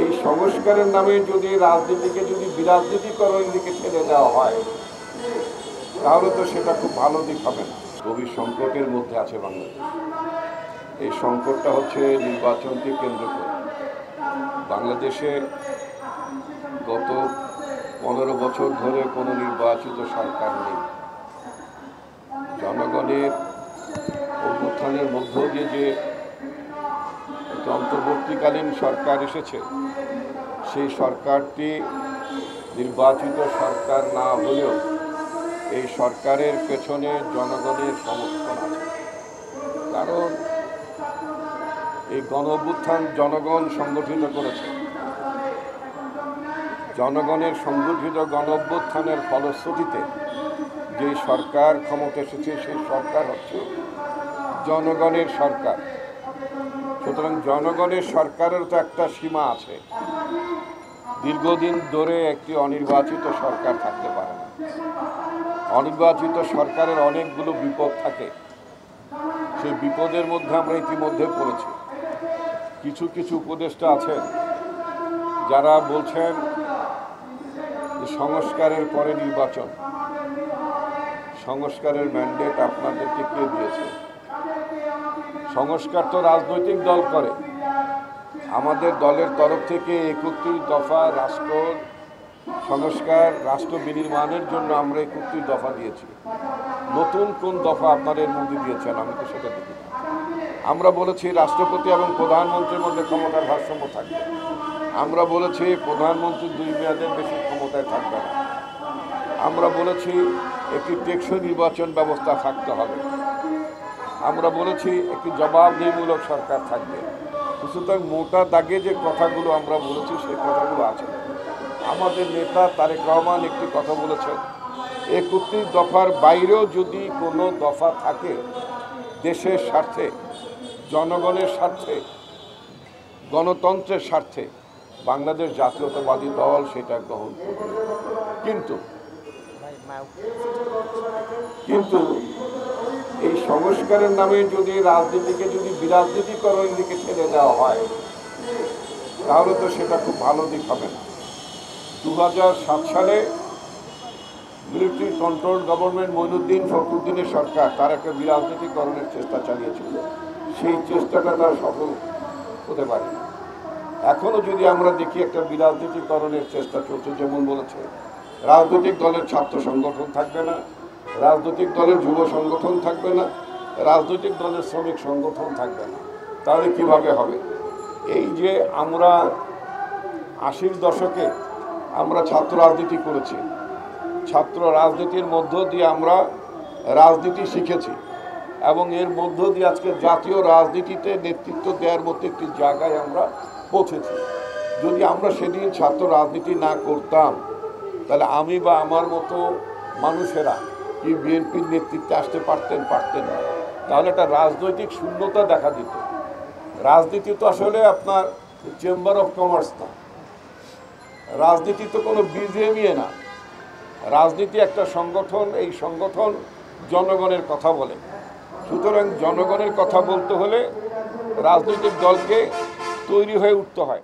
এই সংস্কারের নামে যদি রাজনীতিকে যদি বিরাজনীতিকরণের দিকে ঠেলে দেওয়া হয় তাহলে তো সেটা খুব ভালো দিক হবে না। গভীর সংকটের মধ্যে আছে বাংলাদেশ। এই সংকটটা হচ্ছে নির্বাচনকে কেন্দ্র করে। বাংলাদেশে গত 15 বছর ধরে কোনো নির্বাচিত সরকার নেই। জনগণের অভ্যুত্থানের মধ্য দিয়ে যে অন্তর্বর্তীকালীন সরকার এসেছে, সেই সরকারটি নির্বাচিত সরকার না হলেও এই সরকারের পেছনে জনগণের সমর্থন আছে। কারণ এই গণ-অভ্যুত্থান জনগণ সংগঠিত করেছে। জনগণের সংগঠিত গণ-অভ্যুত্থানের ফলশ্রুতিতে যে সরকার ক্ষমতা এসেছে সেই সরকার হচ্ছে জনগণের সরকার। সুতরাং জনগণের সরকারের তো একটা সীমা আছে। দীর্ঘদিন ধরে একটি অনির্বাচিত সরকার থাকতে পারে না। অনির্বাচিত সরকারের অনেকগুলো বিপদ থাকে। সেই বিপদের মধ্যে আমরা ইতিমধ্যে পড়েছি। কিছু কিছু উপদেষ্টা আছেন যারা বলছেন যে সংস্কারের পরে নির্বাচন। সংস্কারের ম্যান্ডেট আপনাদেরকে কে দিয়েছে? সংস্কার তো রাজনৈতিক দল করে। আমাদের দলের তরফ থেকে 31 দফা রাষ্ট্র সংস্কার, রাষ্ট্র বিনির্মাণের জন্য আমরা 31 দফা দিয়েছি। নতুন কোন দফা আপনাদের মধ্যে দিয়েছেন? আমি তো সেটা দেখি না। আমরা বলেছি রাষ্ট্রপতি এবং প্রধানমন্ত্রীর মধ্যে ক্ষমতার ভারসাম্য থাকবে। আমরা বলেছি প্রধানমন্ত্রী 2 মেয়াদের বেশি ক্ষমতায় থাকবে না। আমরা বলেছি একটি টেকসই নির্বাচন ব্যবস্থা থাকতে হবে। আমরা বলেছি একটি জবাবদিহিমূলক সরকার থাকবে। সুতরাং মোটা দাগে যে কথাগুলো আমরা বলেছি সেই কথাগুলো আছে। আমাদের নেতা তারেক রহমান একটি কথা বলেছেন, 31 দফার বাইরেও যদি কোনো দফা থাকে দেশের স্বার্থে, জনগণের স্বার্থে, গণতন্ত্রের স্বার্থে, বাংলাদেশ জাতীয়তাবাদী দল সেটা গ্রহণ করবে। কিন্তু এই সংস্কারের নামে যদি রাজনীতিকে যদি বিরাজনীতিকরণের দিকে ঠেলে দেওয়া হয় তাহলে তো সেটা খুব ভালো দিক হবে না। 2007 সালে মিলিটারি কন্ট্রোল গভর্নমেন্ট মঈনুদ্দিন ফখরুদ্দিনের সরকার তার একটা বিরাজনীতিকরণের চেষ্টা চালিয়েছিল। সেই চেষ্টাটা তার সফল হতে পারে। এখনও যদি আমরা দেখি একটা বিরাজনীতিকরণের চেষ্টা চলছে, যেমন বলেছে রাজনৈতিক দলের ছাত্র সংগঠন থাকবে না, রাজনৈতিক দলের যুব সংগঠন থাকবে না, রাজনৈতিক দলের শ্রমিক সংগঠন থাকবে না। তাহলে কিভাবে হবে? এই যে আমরা 80-র দশকে আমরা ছাত্র রাজনীতি করেছি, ছাত্র রাজনীতির মধ্য দিয়ে আমরা রাজনীতি শিখেছি এবং এর মধ্য দিয়ে আজকে জাতীয় রাজনীতিতে নেতৃত্ব দেওয়ার মতো একটি জায়গায় আমরা পৌঁছেছি। যদি আমরা সেদিন ছাত্র রাজনীতি না করতাম তাহলে আমি বা আমার মতো মানুষেরা কি বিএনপির নেতৃত্বে আসতে পারতেন না। তাহলে একটা রাজনৈতিক শূন্যতা দেখা দিত। রাজনীতি তো আসলে আপনার চেম্বার অফ কমার্স না, রাজনীতি তো কোনো বিজেএমই না। রাজনীতি একটা সংগঠন, এই সংগঠন জনগণের কথা বলে। সুতরাং জনগণের কথা বলতে হলে রাজনৈতিক দলকে তৈরি হয়ে উঠতে হয়।